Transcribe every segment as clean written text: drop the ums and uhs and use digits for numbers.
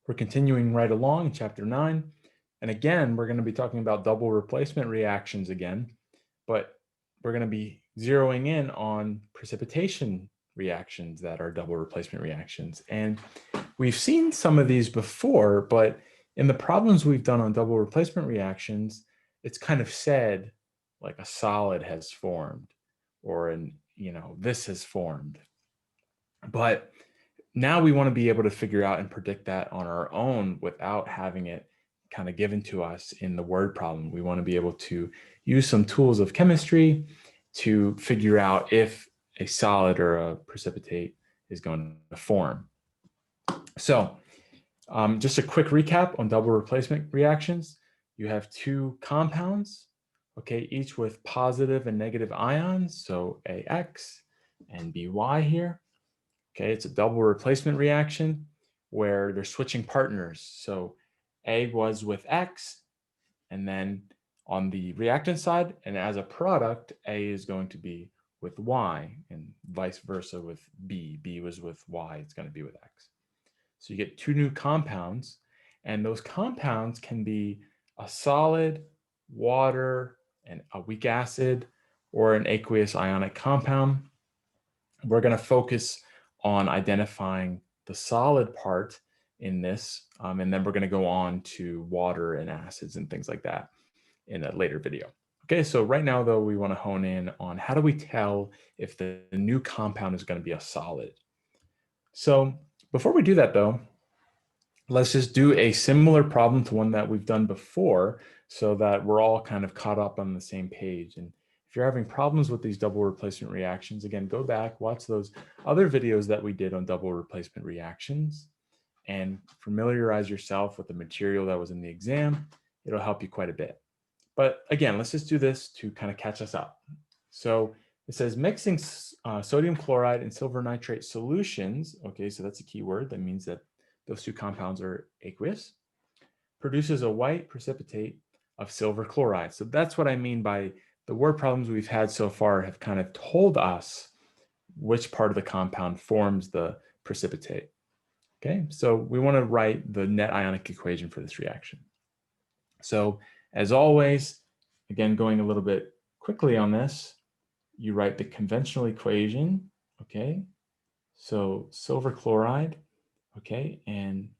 We're continuing right along in chapter 9. And again, we're going to be talking about double replacement reactions again, but we're going to be zeroing in on precipitation reactions that are double replacement reactions. And we've seen some of these before, but in the problems we've done on double replacement reactions, it's kind of said like a solid has formed or this has formed. But now we want to be able to figure out and predict that on our own without having it kind of given to us in the word problem. We want to be able to use some tools of chemistry to figure out if a solid or a precipitate is going to form. So just a quick recap on double replacement reactions. You have two compounds, okay, each with positive and negative ions, so AX and BY here. Okay, it's a double replacement reaction where they're switching partners. So A was with X, and then on the reactant side, and as a product, A is going to be with Y, and vice versa with B. B was with Y, it's going to be with X. So you get two new compounds, and those compounds can be a solid, water, and a weak acid, or an aqueous ionic compound. We're going to focus on identifying the solid part in this, and then we're going to go on to water and acids and things like that in a later video. Okay, so right now though, we want to hone in on how do we tell if the new compound is going to be a solid. So before we do that though, let's just do a similar problem to one that we've done before so that we're all kind of caught up on the same page. And if you're having problems with these double replacement reactions, again, go back, watch those other videos that we did on double replacement reactions and familiarize yourself with the material that was in the exam. It'll help you quite a bit. But again, let's just do this to kind of catch us up. So it says mixing sodium chloride and silver nitrate solutions. Okay, so that's a key word. That means that those two compounds are aqueous, produces a white precipitate of silver chloride. So that's what I mean by the word problems we've had so far have kind of told us which part of the compound forms the precipitate. Okay, so we want to write the net ionic equation for this reaction. So as always, again, going a little bit quickly on this, you write the conventional equation, okay? So silver chloride, okay, and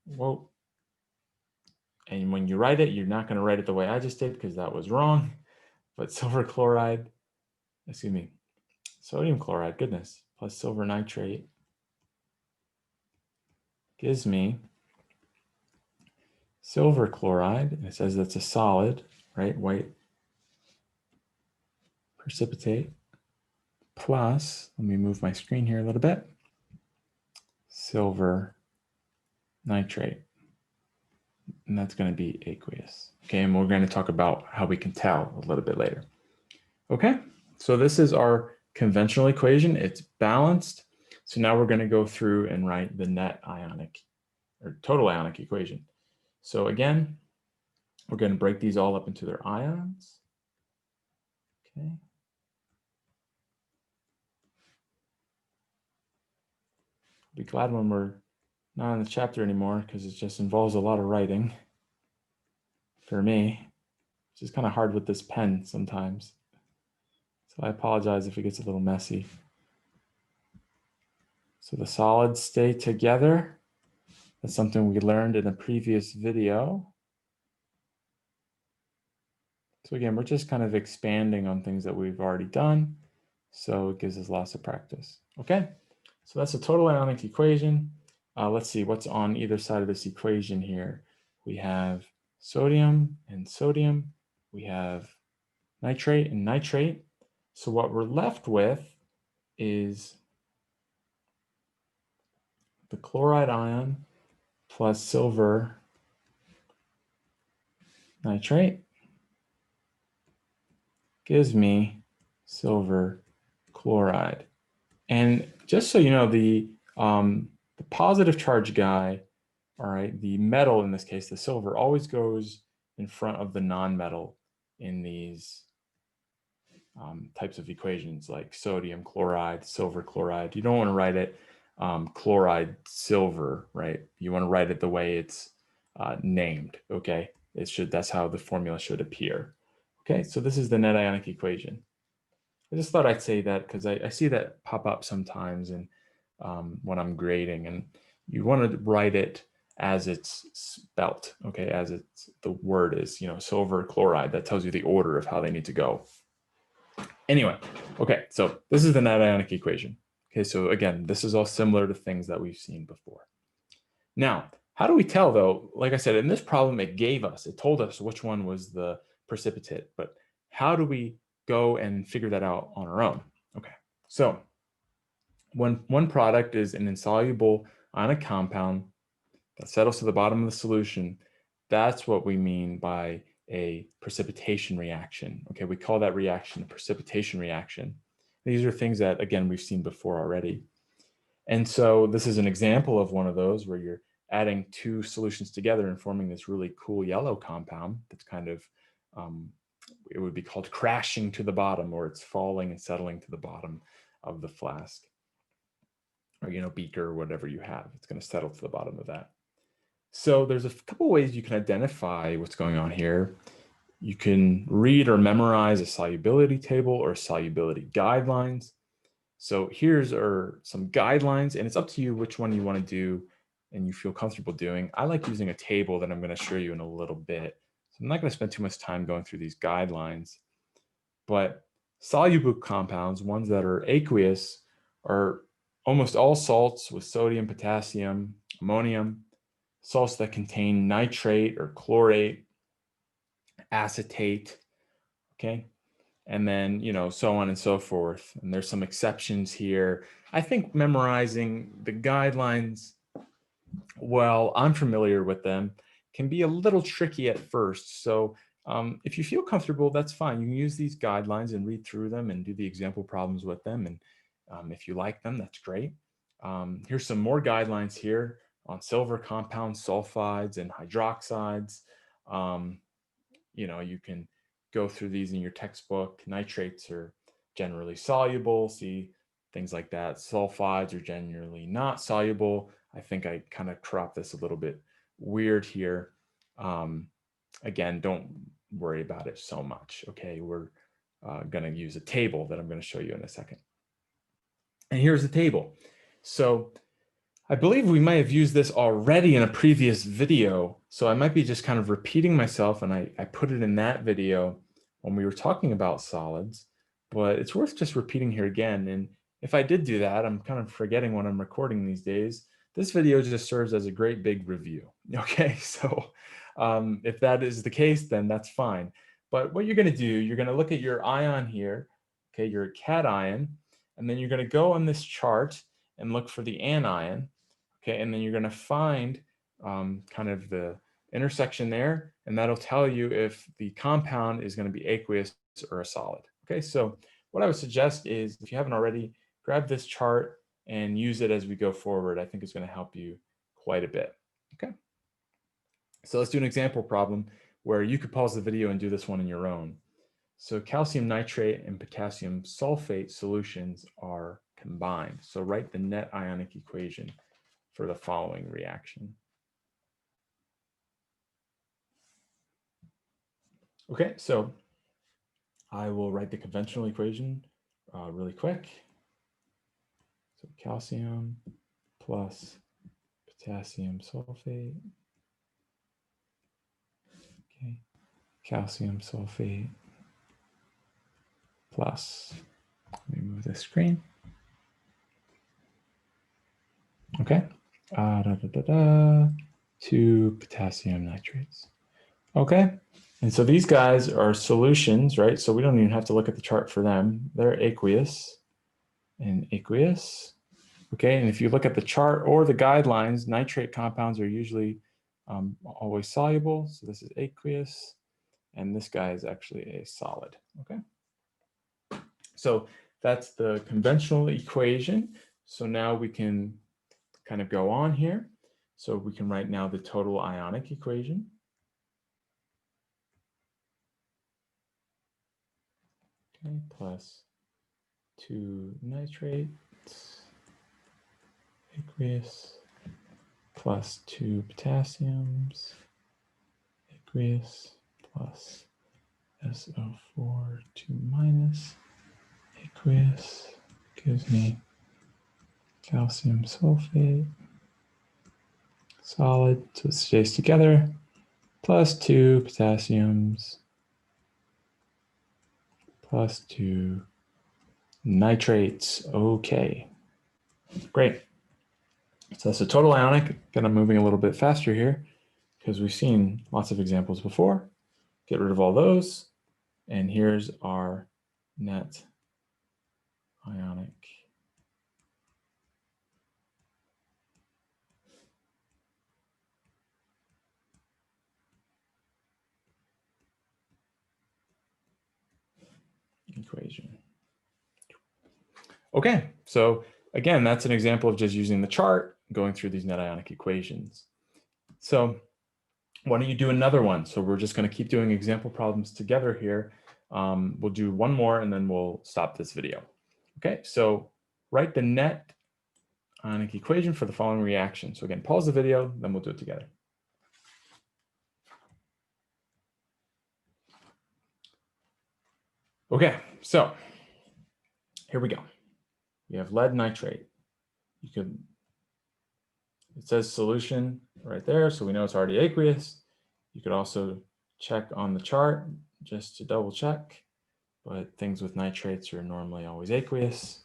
when you write it, you're not going to write it the way I just did because that was wrong. But sodium chloride, goodness, plus silver nitrate gives me silver chloride, and it says that's a solid, right? White precipitate plus, let me move my screen here a little bit, silver nitrate. And that's going to be aqueous. Okay, and we're going to talk about how we can tell a little bit later. Okay, so this is our conventional equation. It's balanced. So now we're going to go through and write the net ionic or total ionic equation. So again, we're going to break these all up into their ions. Okay. I'll be glad when we're not in the chapter anymore because it just involves a lot of writing for me, which is kind of hard with this pen sometimes. So I apologize if it gets a little messy. So the solids stay together. That's something we learned in a previous video. So again, we're just kind of expanding on things that we've already done. So it gives us lots of practice. Okay, so that's a total ionic equation. Let's see what's on either side of this equation here. We have sodium and sodium. We have nitrate and nitrate. So what we're left with is the chloride ion plus silver nitrate gives me silver chloride. And just so you know, the positive charge guy, all right, the metal in this case, the silver, always goes in front of the non-metal in these types of equations like sodium chloride, silver chloride. You don't want to write it chloride silver, right? You want to write it the way it's named, okay? That's how the formula should appear. Okay, so this is the net ionic equation. I just thought I'd say that because I see that pop up sometimes and when I'm grading, and you want to write it as it's spelt, okay, as the word is, silver chloride. That tells you the order of how they need to go. Anyway, okay, so this is the net ionic equation. Okay, so again, this is all similar to things that we've seen before. Now, how do we tell though? Like I said, in this problem, it told us which one was the precipitate, but how do we go and figure that out on our own? Okay, so when one product is an insoluble ionic compound that settles to the bottom of the solution, that's what we mean by a precipitation reaction. Okay, we call that reaction a precipitation reaction. These are things that, again, we've seen before already. And so this is an example of one of those where you're adding two solutions together and forming this really cool yellow compound that's kind of, it would be called crashing to the bottom, or it's falling and settling to the bottom of the flask or, beaker or whatever you have. It's going to settle to the bottom of that. So there's a couple ways you can identify what's going on here. You can read or memorize a solubility table or solubility guidelines. So here's some guidelines, and it's up to you which one you want to do and you feel comfortable doing. I like using a table that I'm going to show you in a little bit. So I'm not going to spend too much time going through these guidelines, but soluble compounds, ones that are aqueous, are almost all salts with sodium, potassium, ammonium, salts that contain nitrate or chlorate, acetate, okay? And then, so on and so forth. And there's some exceptions here. I think memorizing the guidelines, well, I'm familiar with them, can be a little tricky at first. So if you feel comfortable, that's fine. You can use these guidelines and read through them and do the example problems with them. And if you like them, that's great. Here's some more guidelines here on silver compounds, sulfides, and hydroxides. You can go through these in your textbook. Nitrates are generally soluble. See things like that. Sulfides are generally not soluble. I think I kind of cropped this a little bit weird here. Again, don't worry about it so much. Okay, we're going to use a table that I'm going to show you in a second. And here's the table. So I believe we might have used this already in a previous video, so I might be just kind of repeating myself, and I put it in that video when we were talking about solids, but it's worth just repeating here again. And if I did do that, I'm kind of forgetting when I'm recording these days. This video just serves as a great big review. Okay, so if that is the case, then that's fine. But what you're going to do, you're going to look at your ion here, okay, your cation, and then you're going to go on this chart and look for the anion. Okay, and then you're going to find kind of the intersection there, and that'll tell you if the compound is going to be aqueous or a solid. Okay, so what I would suggest is, if you haven't already, grab this chart and use it as we go forward. I think it's going to help you quite a bit. Okay, so let's do an example problem where you could pause the video and do this one on your own. So calcium nitrate and potassium sulfate solutions are combined. So write the net ionic equation for the following reaction. Okay, so I will write the conventional equation really quick. So calcium plus potassium sulfate. Okay, calcium sulfate plus, let me move the screen. Okay, 2 potassium nitrates. Okay, and so these guys are solutions, right? So we don't even have to look at the chart for them. They're aqueous and aqueous. Okay, and if you look at the chart or the guidelines, nitrate compounds are usually always soluble. So this is aqueous, and this guy is actually a solid. Okay, so that's the conventional equation. So now we can kind of go on here. So we can write now the total ionic equation. Okay, plus 2 nitrates aqueous, plus 2 potassiums, aqueous, plus SO4, 2 minus, aqueous, gives me calcium sulfate, solid, so it stays together, plus 2 potassiums, plus 2 nitrates. Okay, great. So that's a total ionic. Again, I'm moving a little bit faster here because we've seen lots of examples before. Get rid of all those. And here's our net ionic equation. Okay, so again, that's an example of just using the chart, going through these net ionic equations. So why don't you do another one? So we're just going to keep doing example problems together here. We'll do one more and then we'll stop this video. Okay, so write the net ionic equation for the following reaction. So again, pause the video, then we'll do it together. Okay, so here we go. We have lead nitrate. It says solution right there, so we know it's already aqueous. You could also check on the chart just to double check, but things with nitrates are normally always aqueous.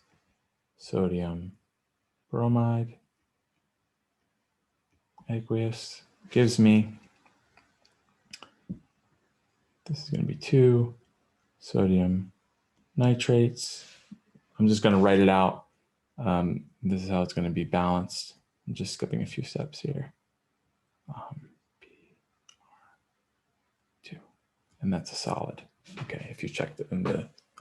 Sodium bromide, aqueous, gives me, this is going to be 2 sodium nitrates. I'm just going to write it out. This is how it's going to be balanced. I'm just skipping a few steps here. P2, and that's a solid. Okay, if you checked it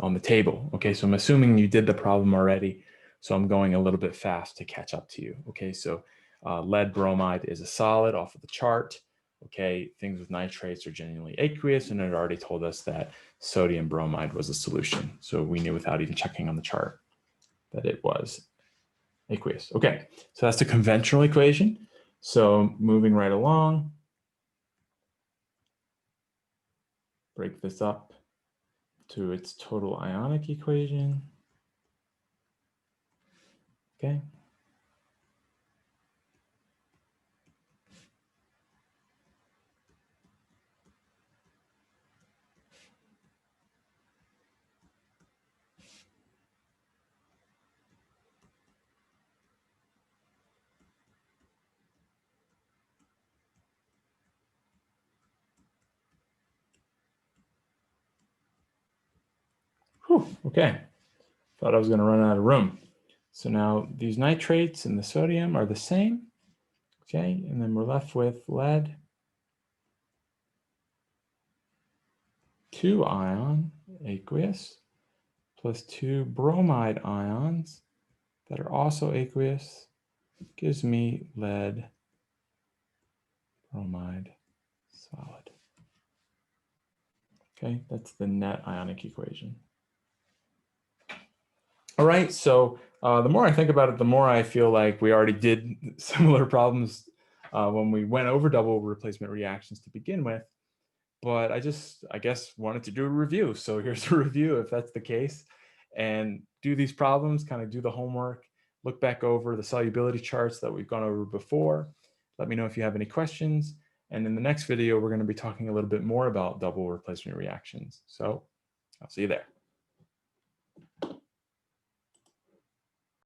on the table. Okay, so I'm assuming you did the problem already, so I'm going a little bit fast to catch up to you. Okay, so lead bromide is a solid off of the chart. Okay, things with nitrates are genuinely aqueous, and it already told us that sodium bromide was a solution. So we knew without even checking on the chart that it was aqueous. Okay, so that's the conventional equation. So moving right along, break this up to its total ionic equation. Okay. Whew, okay, thought I was going to run out of room. So now these nitrates and the sodium are the same. Okay, and then we're left with lead, 2 ion, aqueous, plus 2 bromide ions that are also aqueous, gives me lead, bromide, solid. Okay, that's the net ionic equation. All right, so the more I think about it, the more I feel like we already did similar problems when we went over double replacement reactions to begin with. But I guess, wanted to do a review. So here's a review if that's the case. And do these problems, kind of do the homework, look back over the solubility charts that we've gone over before. Let me know if you have any questions. And in the next video, we're going to be talking a little bit more about double replacement reactions. So I'll see you there.